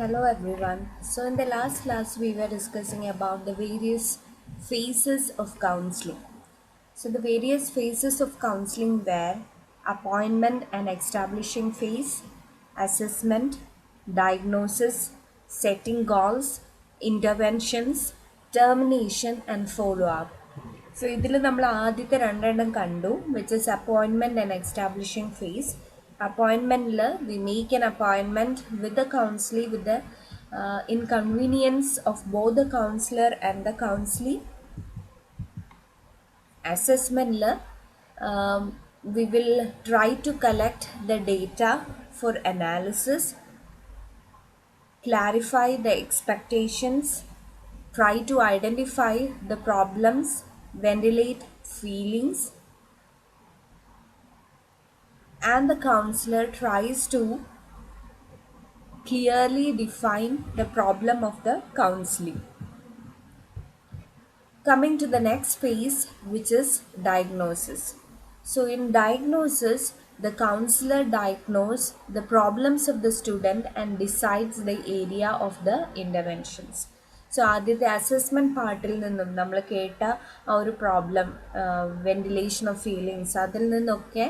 Hello everyone. So in the last class we were discussing about the various phases of counseling. So the various phases of counseling were appointment and establishing phase, assessment, diagnosis, setting goals, interventions, termination and follow-up. So ഇതിൽ നമ്മൾ ആദ്യത്തെ രണ്ടെണ്ണം കണ്ടു which is appointment and establishing phase. Appointment we make an appointment with the counselor with the inconvenience of both the counselor and the counselee. Assessment we will try to collect the data for analysis, clarify the expectations, try to identify the problems, ventilate feelings, and the counselor tries to clearly define the problem of the counseling. Coming to the next phase, which is diagnosis. So in diagnosis, the counselor diagnoses the problems of the student and decides the area of the interventions. So ആദ്യത്തെ assessment പാർട്ടിൽ നിന്നും നമ്മൾ കേട്ട ആ ഒരു problem ventilation of feelings അതിൽ നിന്നൊക്കെ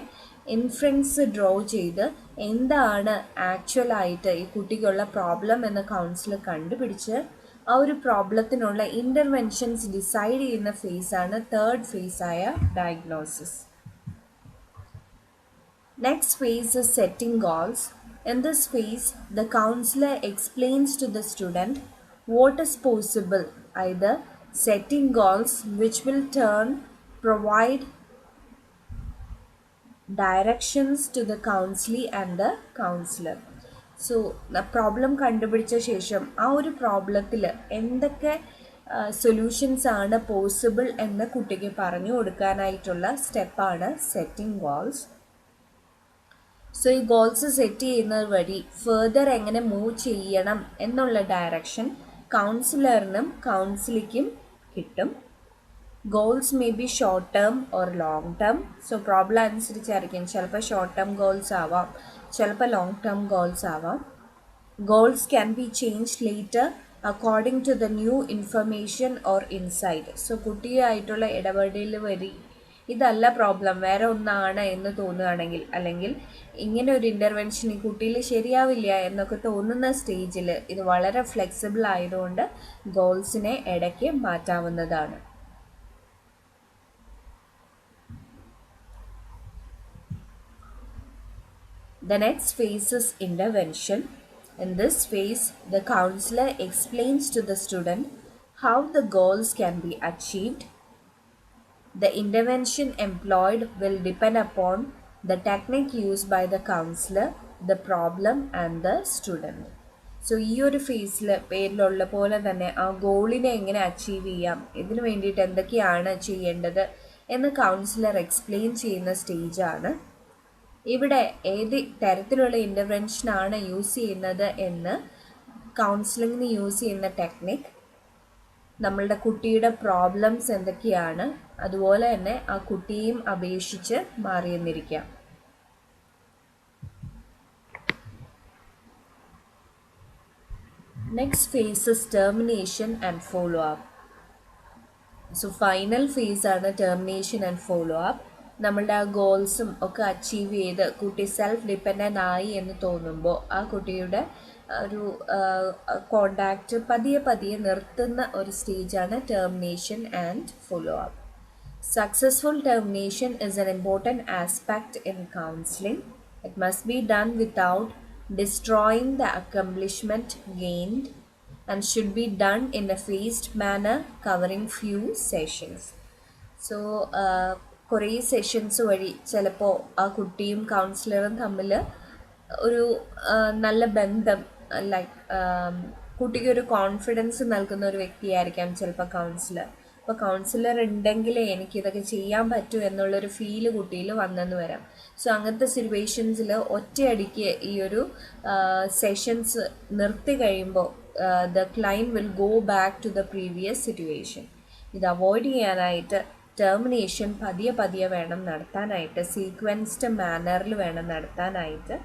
inference draw ചെയ്ത് എന്താണ് ആക്ച്വലായിട്ട് ഈ കുട്ടിക്കുള്ള പ്രോബ്ലം എന്ന് കൗൺസിലർ കണ്ടുപിടിച്ച് ആ ഒരു പ്രോബ്ലത്തിനുള്ള ഇൻ്റർവെൻഷൻസ് ഡിസൈഡ് ചെയ്യുന്ന ഫേസാണ് തേർഡ് ഫേസായ diagnosis. Next phase is setting goals. In this phase, the counselor explains to the student what is possible, either setting goals which will provide directions to the counselee and the counselor. So problem കണ്ടുപിടിച്ച ശേഷം ആ ഒരു പ്രോബ്ലത്തിൽ എന്തൊക്കെ solutions ആണ് possible എന്ന് കുട്ടിക്ക് പറഞ്ഞു കൊടുക്കാനായിട്ടുള്ള സ്റ്റെപ്പാണ് സെറ്റിംഗ് ഗോൾസ്. സോ ഈ ഗോൾസ് സെറ്റ് ചെയ്യുന്നത് വഴി ഫെർദർ എങ്ങനെ മൂവ് ചെയ്യണം എന്നുള്ള ഡയറക്ഷൻ കൗൺസിലറിനും കൗൺസിലിക്കും കിട്ടും. Goals may be short term or long term. So problem അനുസരിച്ചായിരിക്കും, ചിലപ്പോൾ ഷോർട്ട് ടേം ഗോൾസ് ആവാം, ചിലപ്പോൾ ലോങ് ടേം ഗോൾസ് ആവാം. Goals can be change later according to the new information or insight. So കുട്ടിയായിട്ടുള്ള ഇടപെടൽ വഴി ഇതല്ല പ്രോബ്ലം, വേറെ ഒന്നാണ് എന്ന് തോന്നുകയാണെങ്കിൽ, അല്ലെങ്കിൽ ഇങ്ങനെ ഒരു ഇൻ്റർവെൻഷൻ ഈ കുട്ടിയിൽ ശരിയാവില്ല എന്നൊക്കെ തോന്നുന്ന സ്റ്റേജിൽ ഇത് വളരെ ഫ്ലെക്സിബിൾ ആയതുകൊണ്ട് ഗോൾസിനെ ഇടയ്ക്ക് മാറ്റാവുന്നതാണ്. The next phase is intervention. In this phase, the counselor explains to the student how the goals can be achieved. The intervention employed will depend upon the technique used by the counselor, the problem and the student. So ഈ ഒരു ഫേസിൽ പേരിലുള്ള പോലെ തന്നെ ആ ഗോളിനെ എങ്ങനെ achieve ചെയ്യാം, ഇതിനു വേണ്ടിയിട്ട് എന്തൊക്കെയാണ് ചെയ്യേണ്ടത് എന്ന് കൗൺസിലർ എക്സ്പ്ലെയിൻ ചെയ്യുന്ന സ്റ്റേജാണ്. ഇവിടെ ഏത് തരത്തിലുള്ള ഇൻ്റർവെൻഷനാണ് യൂസ് ചെയ്യുന്നത് എന്ന്, കൗൺസിലിങ്ങിന് യൂസ് ചെയ്യുന്ന ടെക്നിക്, നമ്മളുടെ കുട്ടിയുടെ പ്രോബ്ലംസ് എന്തൊക്കെയാണ്, അതുപോലെ തന്നെ ആ കുട്ടിയെയും അപേക്ഷിച്ച് മാറിയെന്നിരിക്കാം. Next phase is termination and follow up. So final phase ആണ് ടെർമിനേഷൻ ആൻഡ് ഫോളോ അപ്പ്. നമ്മളുടെ ആ ഗോൾസും ഒക്കെ അച്ചീവ് ചെയ്ത് കുട്ടി സെൽഫ് ഡിപ്പെൻഡൻ്റ് ആയി എന്ന് തോന്നുമ്പോൾ ആ കുട്ടിയുടെ ഒരു കോണ്ടാക്റ്റ് പതിയെ നിർത്തുന്ന ഒരു സ്റ്റേജാണ് termination and follow up. Successful termination is an important aspect in counselling. It must be done without destroying the accomplishment gained and should be done in a phased manner covering few sessions. So കുറേ sessions വഴി ചിലപ്പോൾ ആ കുട്ടിയും കൗൺസിലറും തമ്മിൽ ഒരു നല്ല ബന്ധം, like കുട്ടിക്കൊരു confidence നൽകുന്ന ഒരു വ്യക്തിയായിരിക്കാം ചിലപ്പോൾ കൗൺസിലർ. അപ്പോൾ കൗൺസിലർ ഉണ്ടെങ്കിലേ എനിക്കിതൊക്കെ ചെയ്യാൻ പറ്റൂ എന്നുള്ളൊരു ഫീല് കുട്ടിയിൽ വന്നെന്ന് വരാം. സോ അങ്ങനത്തെ സിറ്റുവേഷൻസിൽ ഒറ്റയടിക്ക് ഈ ഒരു സെഷൻസ് നിർത്തി കഴിയുമ്പോൾ the client will go back to the previous situation. ഇത് അവോയ്ഡ് ചെയ്യാനായിട്ട് ടെർമിനേഷൻ പതിയെ വേണം നടത്താനായിട്ട്, സീക്വൻസ്ഡ് മാനറിൽ വേണം നടത്താനായിട്ട്.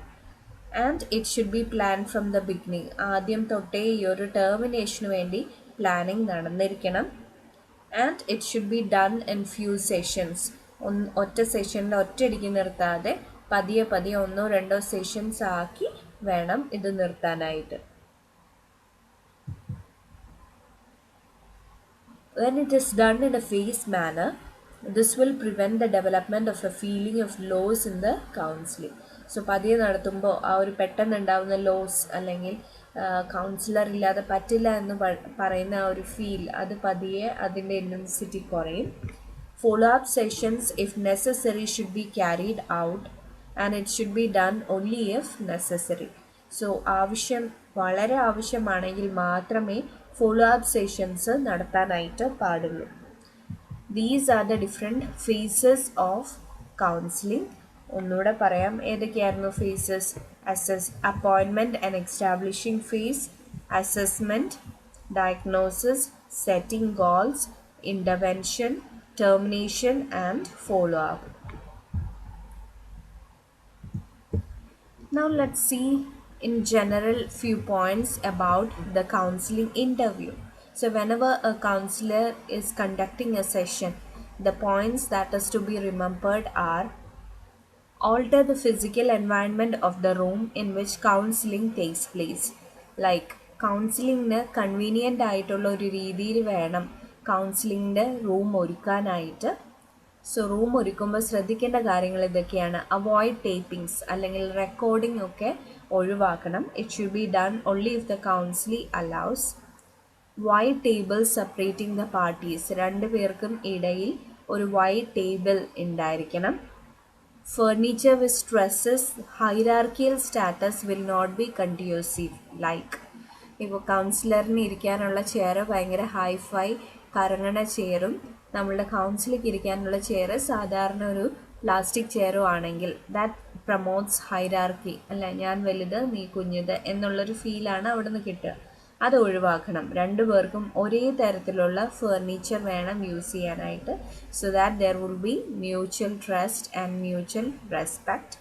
And it should be plan from the beginning. ആദ്യം തൊട്ടേ ഈ ഒരു ടെർമിനേഷന് വേണ്ടി പ്ലാനിങ് നടന്നിരിക്കണം. And it should be done in few sessions. ഒറ്റ സെഷനിൽ ഒറ്റയടിക്ക് നിർത്താതെ പതിയെ പതിയെ 1-2 സെഷൻസ് ആക്കി വേണം ഇത് നിർത്താനായിട്ട്. When it is done in a phased manner, this will prevent the development of a feeling of loss in the counseling. So പതിയെ നടത്തുമ്പോൾ ആ ഒരു പെട്ടെന്നുണ്ടാവുന്ന ലോസ് അല്ലെങ്കിൽ കൗൺസിലർ ഇല്ലാതെ പറ്റില്ല എന്ന് പറയുന്ന ആ ഒരു ഫീൽ അത് പതിയെ അതിൻ്റെ ഇൻറ്റൻസിറ്റി കുറയും. Follow up sessions if necessary should be carried out and it should be done only if necessary. So വളരെ ആവശ്യമാണെങ്കിൽ മാത്രമേ ഫോളോ അപ്പ് സെഷൻസ് നടത്താനായിട്ട് പാടുള്ളൂ. These are the different phases of counselling. ഒന്നുകൂടെ പറയാം ഏതൊക്കെയായിരുന്നു phases. Appointment and establishing phase, assessment, diagnosis, setting goals, intervention, termination and follow-up. Now let's see in general few points about the counseling interview. So whenever a counselor is conducting a session, the points that is to be remembered are: alter the physical environment of the room in which counseling takes place. Like കൗൺസിലിങ്ങിന് convenient ആയിട്ടുള്ള ഒരു രീതിയിൽ വേണം കൗൺസിലിങ്ങിൻ്റെ room ഒരുക്കാനായിട്ട്. So room ഒരുക്കുമ്പോൾ ശ്രദ്ധിക്കേണ്ട കാര്യങ്ങൾ ഇതൊക്കെയാണ്. അവോയ്ഡ് ടേപ്പിങ്സ് അല്ലെങ്കിൽ റെക്കോർഡിംഗ് ഒക്കെ ഒഴിവാക്കണം. It should be done only if the counselee allows. Wide table separating the parties. 2 പേർക്കും ഇടയിൽ ഒരു വൈഡ് ടേബിൾ ഉണ്ടായിരിക്കണം. Furniture with stresses hierarchical status will not be conducive. Like ഇപ്പോൾ കൗൺസിലറിന് ഇരിക്കാനുള്ള ചെയർ ഭയങ്കര ഹൈഫൈ കറങ്ങണ ചെയറും നമ്മളുടെ കൗൺസിലിക്ക് ഇരിക്കാനുള്ള ചെയർ സാധാരണ ഒരു പ്ലാസ്റ്റിക് ചെയറും ആണെങ്കിൽ ദാറ്റ് പ്രൊമോട്ട്സ് ഹൈറാർക്കി. അല്ല, ഞാൻ വലുത് നീ കുഞ്ഞത് എന്നുള്ളൊരു ഫീലാണ് അവിടെ നിന്ന് കിട്ടുക. അത് ഒഴിവാക്കണം. 2 പേർക്കും ഒരേ തരത്തിലുള്ള ഫർണിച്ചർ വേണം യൂസ് ചെയ്യാനായിട്ട്. So that there will be mutual trust and mutual respect.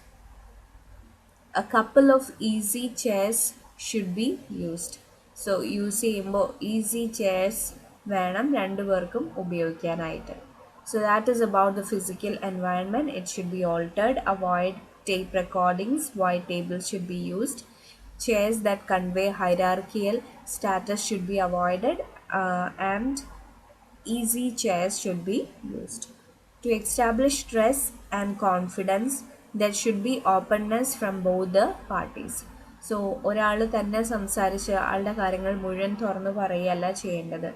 A couple of easy chairs should be used. So use ചെയ്യുമ്പോൾ ഈസി ചെയർസ് വേണം 2 പേർക്കും ഉപയോഗിക്കാനായിട്ട്. So that is about the physical environment. It should B altered. Avoid tape recordings. Wide tables should be used. Chairs that convey hierarchical status should be avoided, and easy chairs should be used. To establish trust and confidence, there should be openness from both the parties. So ഒരാൾ തന്നെ സംസാരിച്ച് ആളുടെ കാര്യങ്ങൾ മുഴുവൻ തുറന്നു പറയുകയല്ല ചെയ്യേണ്ടത്.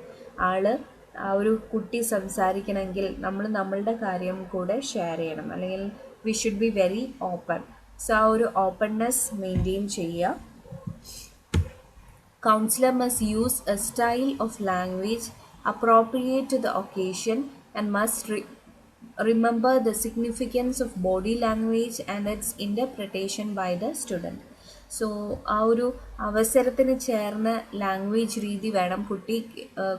ആ ഒരു കുട്ടി സംസാരിക്കണമെങ്കിൽ നമ്മൾ നമ്മളുടെ കാര്യം കൂടെ ഷെയർ ചെയ്യണം. അല്ലെങ്കിൽ we should be very open. So ആ ഒരു ഓപ്പൺനെസ് മെയിൻറ്റെയിൻ ചെയ്യുക. Counselor must use a style of language appropriate to the occasion and must remember the significance of body language and its interpretation by the student. So ആ ഒരു അവസരത്തിന് ചേർന്ന language രീതി വേണം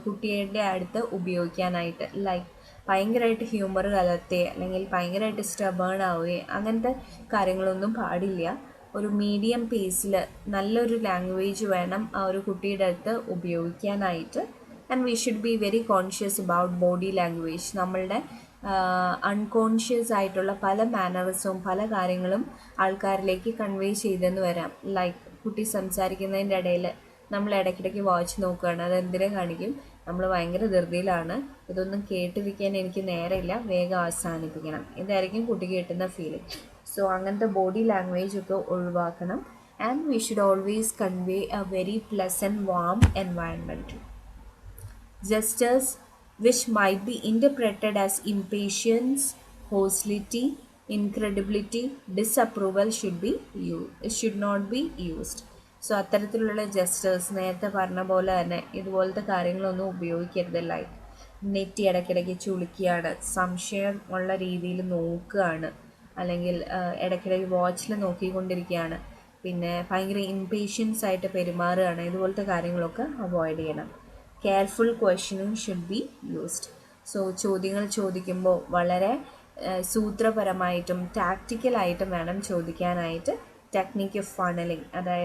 കുട്ടിയുടെ അടുത്ത് ഉപയോഗിക്കാനായിട്ട്. ലൈക്ക് ഭയങ്കരമായിട്ട് ഹ്യൂമർ കലർത്തുക അല്ലെങ്കിൽ ഭയങ്കരമായിട്ട് സ്റ്റബേൺ ആവുകയും അങ്ങനത്തെ കാര്യങ്ങളൊന്നും പാടില്ല. ഒരു മീഡിയം പേസിൽ നല്ലൊരു ലാംഗ്വേജ് വേണം ആ ഒരു കുട്ടിയുടെ അടുത്ത് ഉപയോഗിക്കാനായിട്ട്. And we should be very conscious about body language. നമ്മളുടെ അൺകോൺഷ്യസ് ആയിട്ടുള്ള പല മാനറിസവും പല കാര്യങ്ങളും ആൾക്കാരിലേക്ക് കൺവേ ചെയ്തെന്ന് വരാം. ലൈക്ക് കുട്ടി സംസാരിക്കുന്നതിൻ്റെ ഇടയിൽ നമ്മൾ ഇടയ്ക്കിടയ്ക്ക് വാച്ച് നോക്കുകയാണ്. അതെന്തിനെ കാണിക്കും? നമ്മൾ ഭയങ്കര ധൃതിയിലാണ്, ഇതൊന്നും കേട്ടിരിക്കാൻ എനിക്ക് നേരമില്ല, വേഗം അവസാനിപ്പിക്കണം. ഇതായിരിക്കും കുട്ടിക്ക് കിട്ടുന്ന ഫീലിംഗ്. സോ അങ്ങനത്തെ ബോഡി ലാംഗ്വേജ് ഒക്കെ ഒഴിവാക്കണം. And we should always convey A very pleasant warm environment. Gestures which might be interpreted as impatience, hostility, incredibility, disapproval should not be used. So അത്തരത്തിലുള്ള ജസ്റ്റേഴ്സ് നേരത്തെ പറഞ്ഞ പോലെ തന്നെ ഇതുപോലത്തെ കാര്യങ്ങളൊന്നും ഉപയോഗിക്കരുത്. ലൈക്ക് നെറ്റി ഇടയ്ക്കിടയ്ക്ക് ചുളിക്കുകയാണ്, സംശയം ഉള്ള രീതിയിൽ നോക്കുകയാണ്, അല്ലെങ്കിൽ ഇടയ്ക്കിടയ്ക്ക് വാച്ചിൽ നോക്കിക്കൊണ്ടിരിക്കുകയാണ്, പിന്നെ ഭയങ്കര ഇംപേഷ്യൻസ് ആയിട്ട് പെരുമാറുകയാണ്. ഇതുപോലത്തെ കാര്യങ്ങളൊക്കെ അവോയ്ഡ് ചെയ്യണം. Careful questioning should be used. So ചോദ്യങ്ങൾ ചോദിക്കുമ്പോൾ വളരെ സൂത്രപരമായിട്ടും ടാക്റ്റിക്കലായിട്ടും വേണം ചോദിക്കാനായിട്ട്. ടെക്നിക്ക് ഓഫ് ഫണലിങ്, അതായത്